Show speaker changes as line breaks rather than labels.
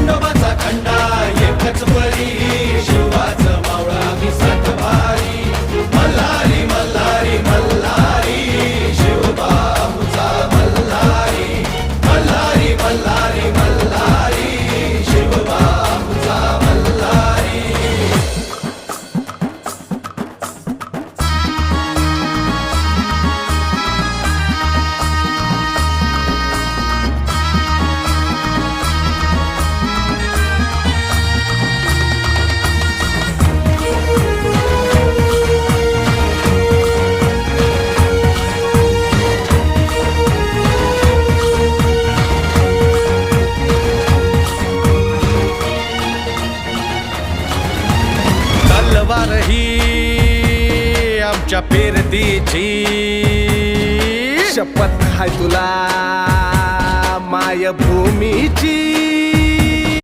खंडोबाचा खंडा एकच बळी शिवाचं मावळा मी सात भारी मल्हारी मल्हारी मल्हारी शिवबाबूचा मल्हारी मल्हारी मल्हारी मल्हारी शिवबाबूचा मल्हारी. तलवार ही आमच्या पेरतीची
शपथ हाय तुला मायभूमीची.